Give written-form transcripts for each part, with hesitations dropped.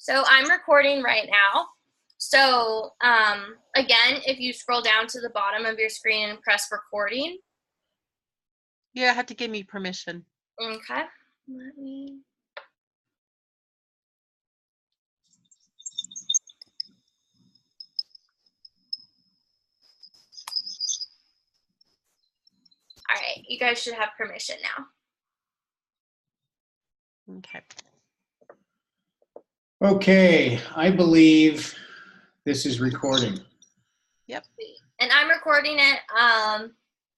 So I'm recording right now. So again, if you scroll down to the bottom of your screen and press recording. Yeah, have to give me permission. Okay. Let me. All right, you guys should have permission now. Okay. Okay, I believe this is recording. Yep. And I'm recording it.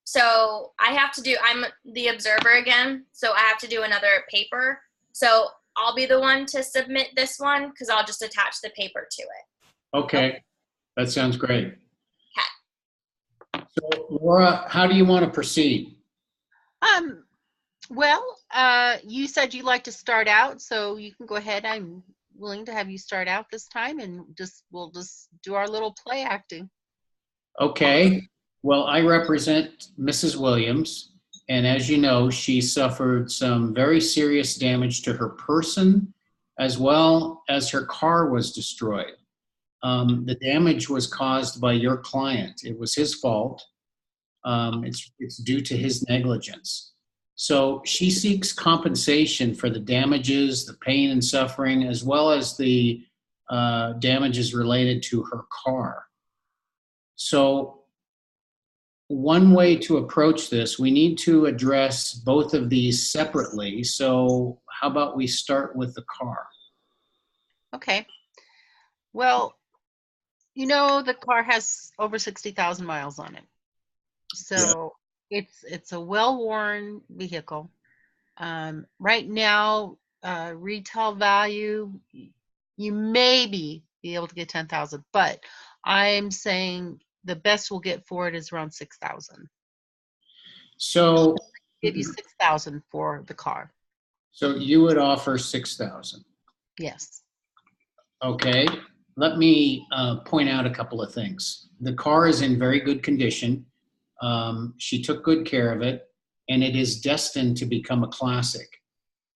So I have to do, I'm the observer again, so I have to do another paper. So I'll be the one to submit this one because I'll just attach the paper to it. Okay, that sounds great. Okay. So Laura, how do you want to proceed? Well, you said you'd like to start out, so you can go ahead. I'm willing to have you start out this time, and we'll just do our little play acting. Okay, well, I represent Mrs. Williams, and as you know, she suffered some very serious damage to her person, as well as her car was destroyed. The damage was caused by your client. It was his fault. It's due to his negligence. So she seeks compensation for the damages, the pain and suffering, as well as the damages related to her car. So one way to approach this, we need to address both of these separately. So how about we start with the car? Okay. Well, you know the car has over 60,000 miles on it, so it's a well-worn vehicle. Right now, retail value, you maybe be able to get 10,000, but I'm saying the best we'll get for it is around 6,000. So Give you 6,000 for the car. So you would offer 6,000. Yes. Okay. Let me point out a couple of things. The car is in very good condition. She took good care of it, and it is destined to become a classic.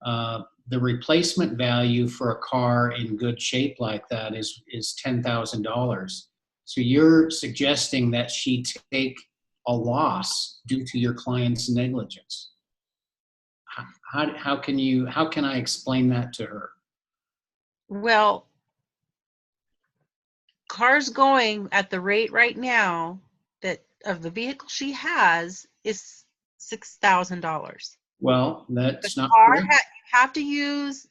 The replacement value for a car in good shape like that is $10,000. So you're suggesting that she take a loss due to your client's negligence. How can I explain that to her? Well, cars going at the rate right now that of the vehicle she has is $6,000. Well, that's not car correct. you have to use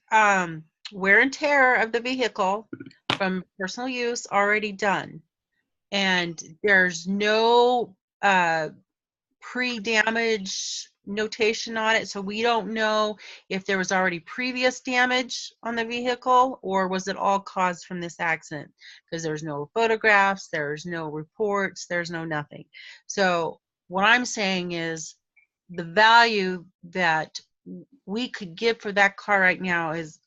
wear and tear of the vehicle from personal use already done, and there's no pre-damage notation on it, so we don't know if there was already previous damage on the vehicle or was it all caused from this accident, because there's no photographs, there's no reports, there's no nothing. So what I'm saying is the value that we could give for that car right now is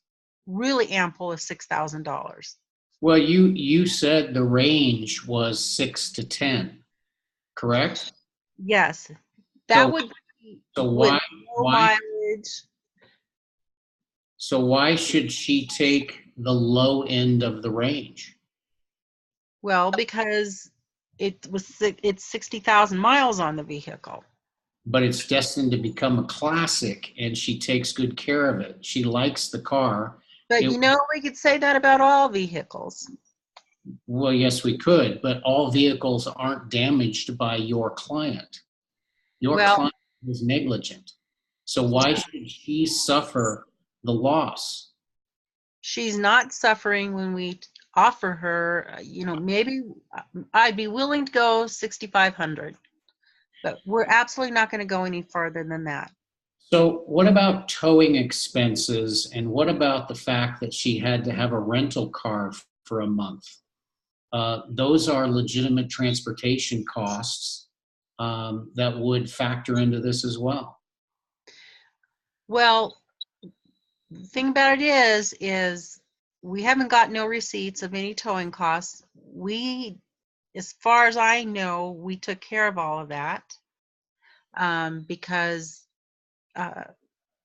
really ample of $6,000. Well, you said the range was 6 to 10, correct? Yes, that So would be so with why no why mileage. so why should she take the low end of the range? Well, because it's 60,000 miles on the vehicle. But it's destined to become a classic, and she takes good care of it. She likes the car. But It, you know, we could say that about all vehicles. well, yes, we could, but all vehicles aren't damaged by your client. Your Well, client was negligent. So why should she suffer the loss? she's not suffering when we offer her, maybe I'd be willing to go 6,500, but we're absolutely not going to go any farther than that. So what about towing expenses, and what about the fact that she had to have a rental car for a month? Those are legitimate transportation costs that would factor into this as well. Well, the thing about it is we haven't got no receipts of any towing costs. As far as I know, we took care of all of that because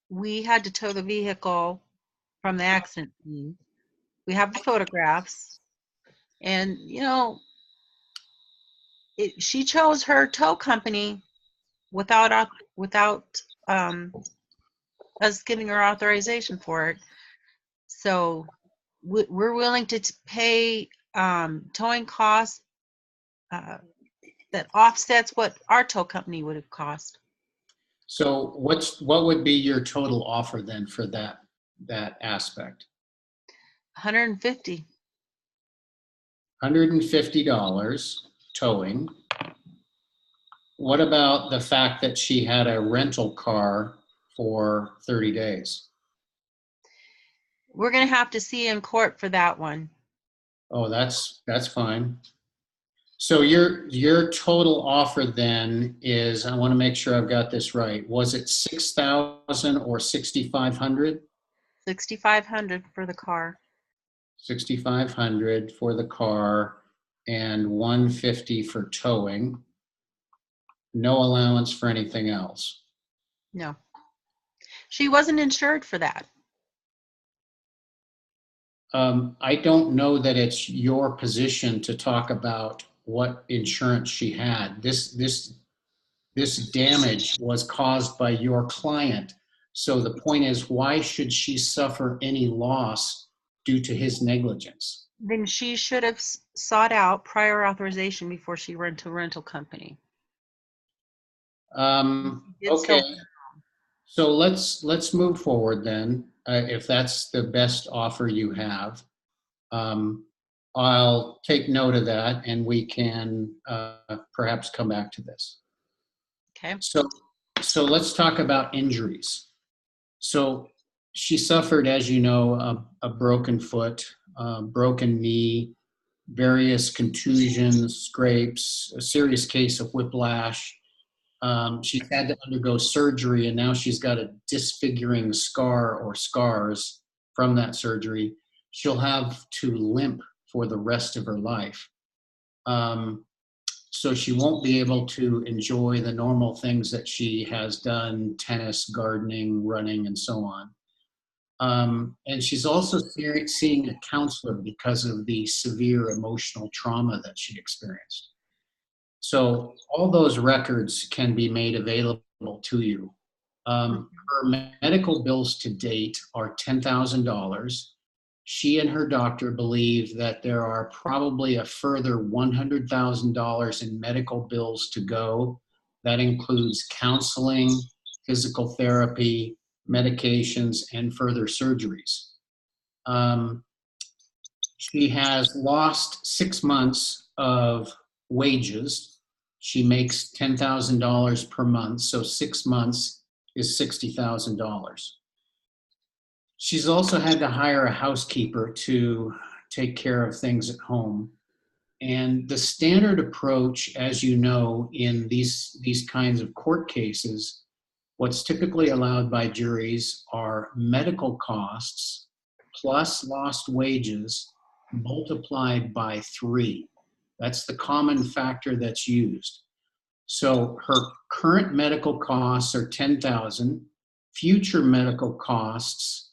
we had to tow the vehicle from the accident scene. We have the photographs, and she chose her tow company without us giving her authorization for it. So we're willing to pay towing costs that offsets what our tow company would have cost. So what would be your total offer then for that aspect? $150. $150 towing. What about the fact that she had a rental car for 30 days? We're going to have to see in court for that one. Oh, that's fine. So your total offer then is, I want to make sure I've got this right. Was it 6,000 or 6,500? $6,500 for the car. 6,500 for the car and 150 for towing. No allowance for anything else. No. She wasn't insured for that. I don't know that it's your position to talk about what insurance she had. This damage was caused by your client. So the point is, why should she suffer any loss due to his negligence? Then she should have sought out prior authorization before she went to a rental company. Okay. So let's move forward then. If that's the best offer you have, I'll take note of that, and we can perhaps come back to this. Okay. So let's talk about injuries. So she suffered, as you know, a broken foot, broken knee, various contusions, scrapes, a serious case of whiplash. She's had to undergo surgery, and now she's got a disfiguring scar or scars from that surgery. She'll have to limp for the rest of her life. So she won't be able to enjoy the normal things that she has done: tennis, gardening, running, and so on. And she's also seeing a counselor because of the severe emotional trauma that she experienced. So all those records can be made available to you. Her medical bills to date are $10,000. She and her doctor believe that there are probably a further $100,000 in medical bills to go. That includes counseling, physical therapy, medications, and further surgeries. She has lost 6 months of wages. She makes $10,000 per month, so 6 months is $60,000. She's also had to hire a housekeeper to take care of things at home. And the standard approach, as you know, in these kinds of court cases, what's typically allowed by juries are medical costs plus lost wages multiplied by 3. That's the common factor that's used. So her current medical costs are $10,000. Future medical costs,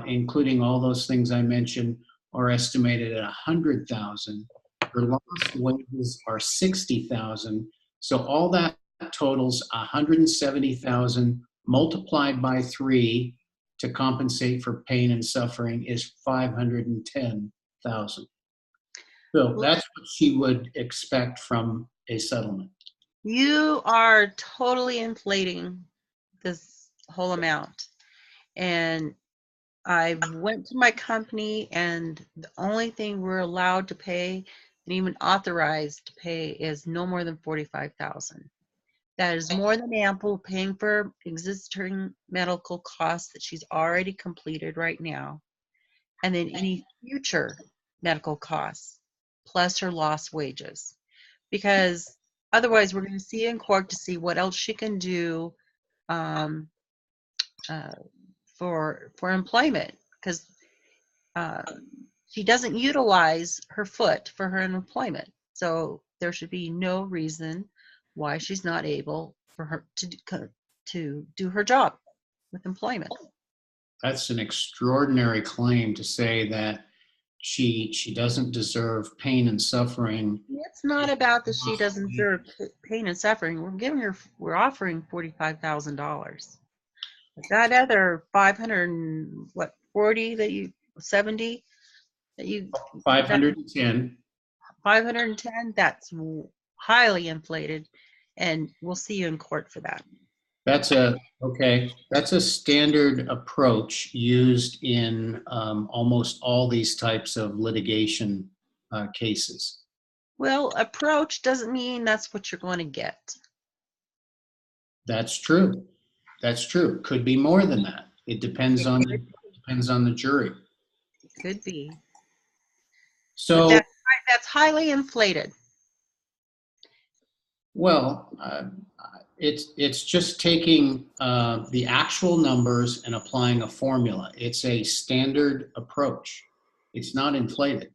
including all those things I mentioned, are estimated at $100,000. Her lost wages are $60,000. So all that totals $170,000 multiplied by 3 to compensate for pain and suffering is $510,000. So that's what she would expect from a settlement. You are totally inflating this whole amount. And I went to my company, and the only thing we're allowed to pay and even authorized to pay is no more than $45,000. That is more than ample, paying for existing medical costs that she's already completed right now, and then any future medical costs, plus her lost wages. Because otherwise, we're going to see in court to see what else she can do for employment, because she doesn't utilize her foot for her employment. So there should be no reason why she's not able for her to do her job with employment. That's an extraordinary claim to say that she doesn't deserve pain and suffering. It's not about that she doesn't deserve pain and suffering. We're offering $45,000. That other 70 that you 510. 510, that's highly inflated, and we'll see you in court for that. That's a standard approach used in almost all these types of litigation cases. Well, approach doesn't mean that's what you're going to get. That's true. That's true. Could be more than that. It depends on the jury. It could be. So But that's highly inflated. well, it's just taking the actual numbers and applying a formula. It's a standard approach. It's not inflated.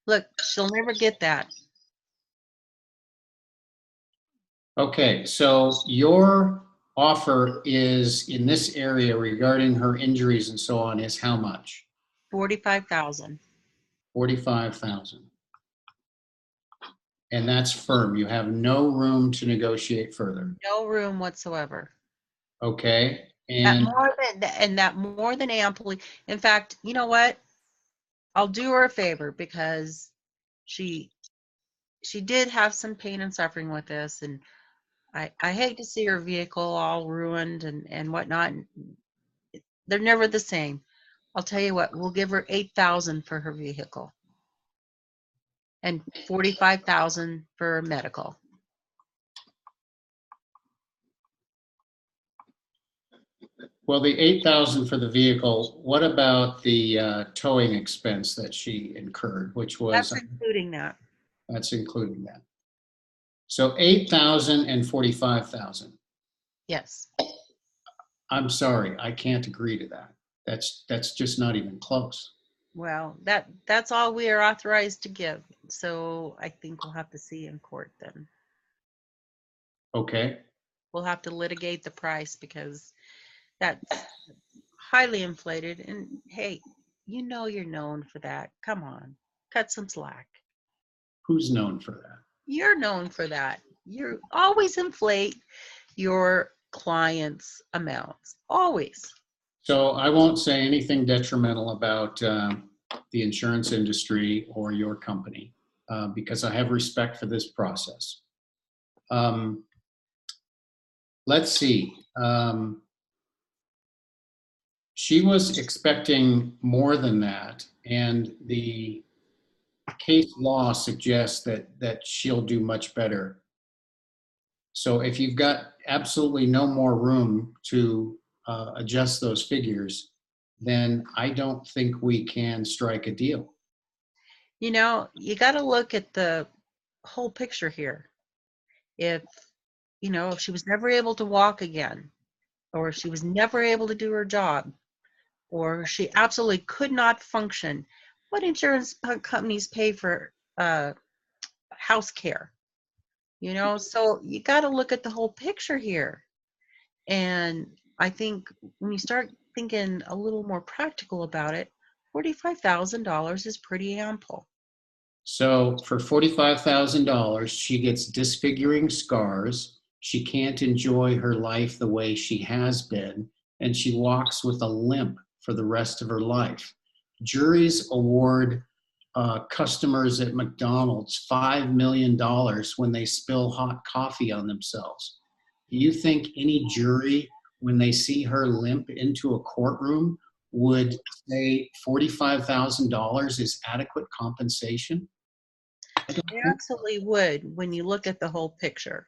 Look, she'll never get that. Okay, so your offer is in this area regarding her injuries and so on is how much? 45,000. 45,000. And that's firm. You have no room to negotiate further. No room whatsoever. Okay. That And more than amply. In fact, you know what? I'll do her a favor because she did have some pain and suffering with this, and I hate to see her vehicle all ruined and whatnot. They're never the same. I'll tell you what, we'll give her 8,000 for her vehicle and 45,000 for medical. well, the 8,000 for the vehicle, what about the towing expense that she incurred, which was? That's including that. That's including that. So 8,000 and 45,000. Yes. I'm sorry, I can't agree to that. That's just not even close. Well, that's all we are authorized to give. So I think we'll have to see in court then. Okay. We'll have to litigate the price because that's highly inflated. And hey, you know you're known for that. Come on, cut some slack. Who's known for that? You're known for that. You always inflate your clients' amounts. Always. So I won't say anything detrimental about the insurance industry or your company because I have respect for this process. Let's see. She was expecting more than that, and the case law suggests that she'll do much better. So if you've got absolutely no more room to adjust those figures, then I don't think we can strike a deal. You know, you got to look at the whole picture here. If she was never able to walk again, or she was never able to do her job, or she absolutely could not function, what insurance companies pay for house care? So you got to look at the whole picture here. And I think when you start thinking a little more practical about it, $45,000 is pretty ample. So for $45,000, she gets disfiguring scars. She can't enjoy her life the way she has been, and she walks with a limp for the rest of her life. Juries award customers at McDonald's $5 million when they spill hot coffee on themselves. Do you think any jury, when they see her limp into a courtroom, would say $45,000 is adequate compensation? They absolutely would when you look at the whole picture.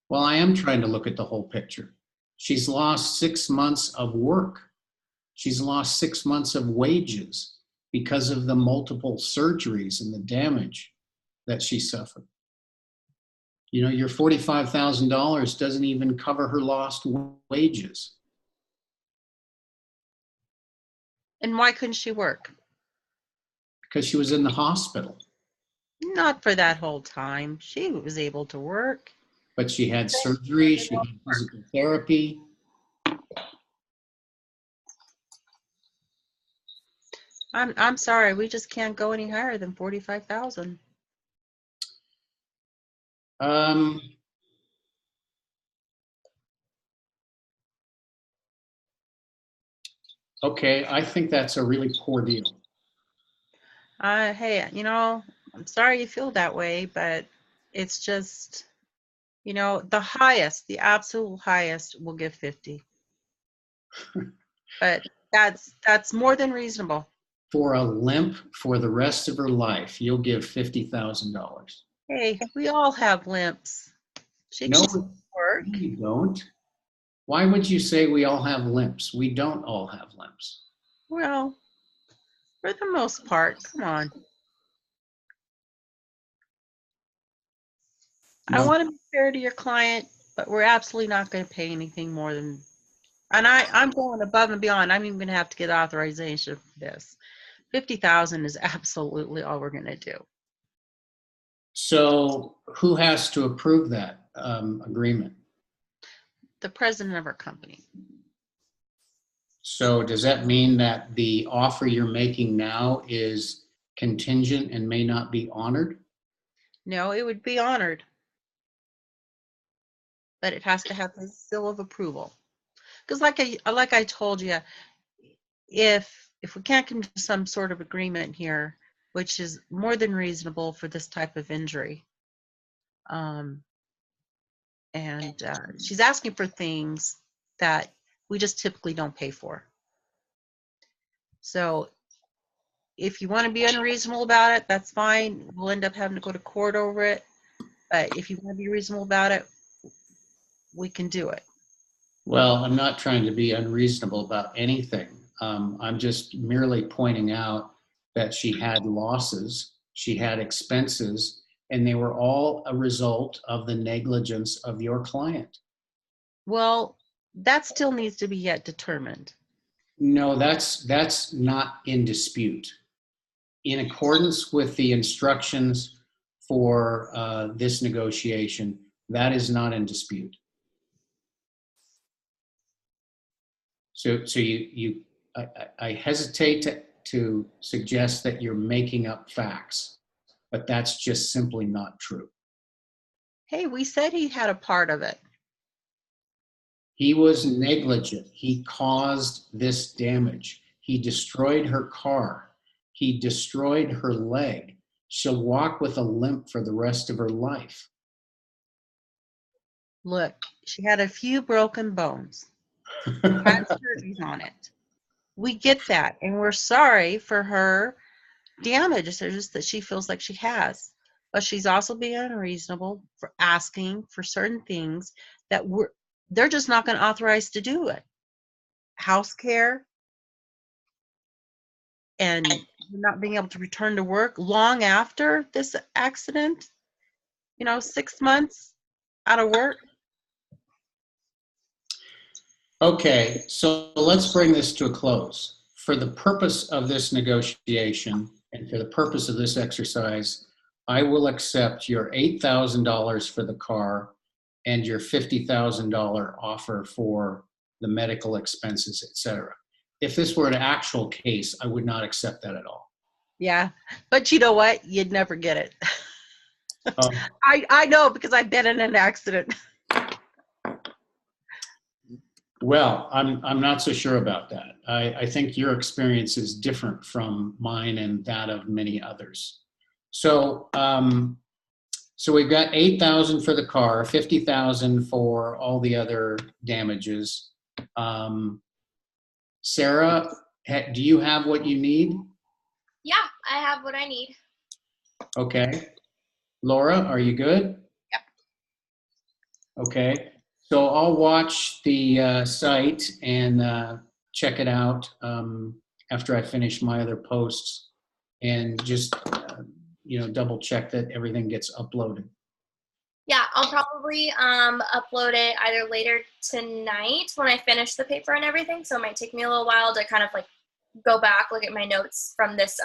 Well, I am trying to look at the whole picture. She's lost 6 months of work. She's lost 6 months of wages because of the multiple surgeries and the damage that she suffered. Your $45,000 doesn't even cover her lost wages. And why couldn't she work? Because she was in the hospital. Not for that whole time. She was able to work. But she had surgery, she had physical therapy. I'm sorry, we just can't go any higher than 45,000. Um, okay, I think that's a really poor deal. Hey, I'm sorry you feel that way, but it's just, the highest, the absolute highest will give 50. But that's more than reasonable. For a limp for the rest of her life, you'll give $50,000. Hey, we all have limps. She No, can work. we don't. Why would you say we all have limps? We don't all have limps. Well, for the most part, come on. I No. want to be fair to your client, but we're absolutely not going to pay anything more than, and I'm going above and beyond. I'm even going to have to get authorization for this. 50,000 is absolutely all we're going to do. So who has to approve that agreement? The president of our company. So does that mean that the offer you're making now is contingent and may not be honored? No, it would be honored, but it has to have the seal of approval. Because like I told you, if we can't come to some sort of agreement here, which is more than reasonable for this type of injury, and she's asking for things that we just typically don't pay for. So if you want to be unreasonable about it, that's fine. We'll end up having to go to court over it. But if you want to be reasonable about it, we can do it. Well, I'm not trying to be unreasonable about anything. I'm just merely pointing out that she had losses, she had expenses, and they were all a result of the negligence of your client. Well, that still needs to be yet determined. No, that's not in dispute. In accordance with the instructions for this negotiation, that is not in dispute. So I hesitate to suggest that you're making up facts, but that's just simply not true. Hey, we said he had a part of it. He was negligent. He caused this damage. He destroyed her car. He destroyed her leg. She'll walk with a limp for the rest of her life. Look, she had a few broken bones. Had surgeries on it. We get that, and we're sorry for her damages that she feels like she has. But she's also being unreasonable for asking for certain things that they're just not going to authorize to do it. House care and not being able to return to work long after this accident, 6 months out of work. Okay, so let's bring this to a close. For the purpose of this negotiation and for the purpose of this exercise, I will accept your $8,000 for the car and your $50,000 offer for the medical expenses, etc. If this were an actual case, I would not accept that at all. Yeah, but you know what? You'd never get it. Um, I know because I've been in an accident. Well, I'm not so sure about that. I think your experience is different from mine and that of many others. So so we've got 8,000 for the car, 50,000 for all the other damages. Sarah, do you have what you need? Yeah, I have what I need. Okay. Laura, are you good? Yep. Okay. So I'll watch the site and check it out after I finish my other posts and just, double check that everything gets uploaded. Yeah, I'll probably upload it either later tonight when I finish the paper and everything. So it might take me a little while to kind of like go back, look at my notes from this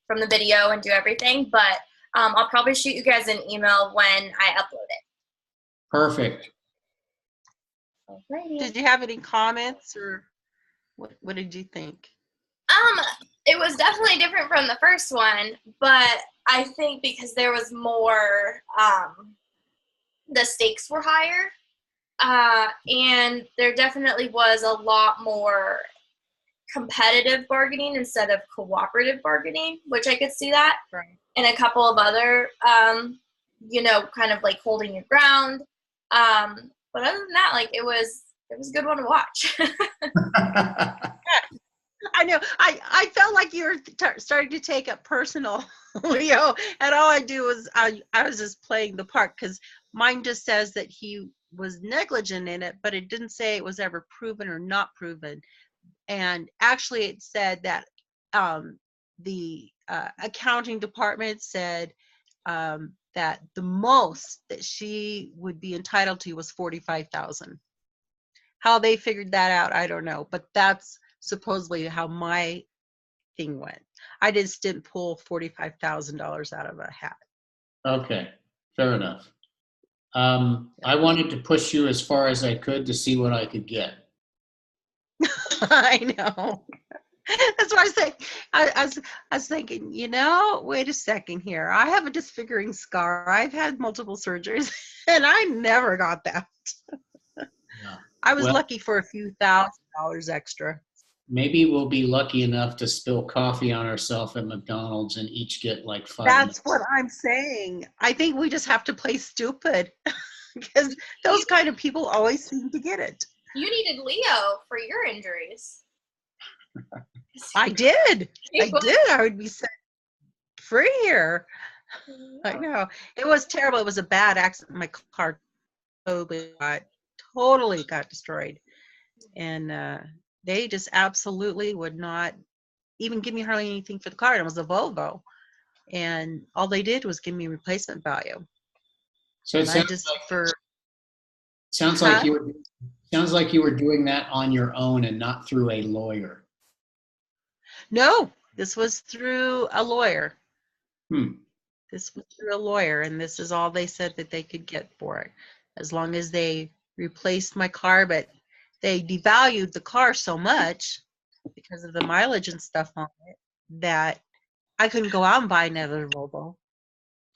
from the video and do everything. But I'll probably shoot you guys an email when I upload it. Perfect. Alrighty. Did you have any comments or what did you think? It was definitely different from the first one, but I think because there was more, the stakes were higher, and there definitely was a lot more competitive bargaining instead of cooperative bargaining, which I could see that. Right. And a couple of other, kind of like holding your ground. But other than that, like it was a good one to watch. I know. I felt like you were starting to take it personal, Leo. And all I do was I was just playing the part because mine just says that he was negligent in it, but it didn't say it was ever proven or not proven. And actually, it said that the accounting department said that the most that she would be entitled to was $45,000. How they figured that out, I don't know. But that's supposedly how my thing went. I just didn't pull $45,000 out of a hat. Okay, fair enough. I wanted to push you as far as I could to see what I could get. I know. That's why I say I was thinking, wait a second here. I have a disfiguring scar. I've had multiple surgeries, and I never got that. Yeah. I was Well, lucky for a few $1,000s extra. maybe we'll be lucky enough to spill coffee on ourselves at McDonald's and each get like 5 That's minutes. what I'm saying. I think we just have to play stupid because those kind of people always seem to get it. You needed Leo for your injuries. I did. I would be set free here. I know. It was terrible. It was a bad accident. My car totally got destroyed. And they just absolutely would not even give me hardly anything for the car. It was a Volvo. And all they did was give me replacement value. So it And sounds like you were doing that on your own and not through a lawyer. No, this was through a lawyer. Hmm. This was through a lawyer, and this is all they said that they could get for it, as long as they replaced my car. But they devalued the car so much because of the mileage and stuff on it that I couldn't go out and buy another Volvo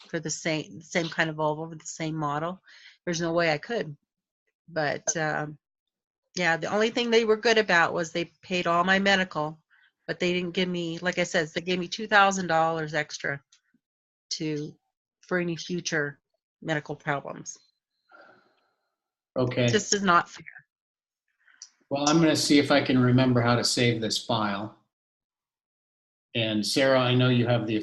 for the same kind of Volvo with the same model. There's no way I could. But yeah, the only thing they were good about was they paid all my medical, but they didn't give me, like I said, they gave me $2,000 extra for any future medical problems. Okay. This is not fair. Well, I'm going to see if I can remember how to save this file. And Sarah, I know you have the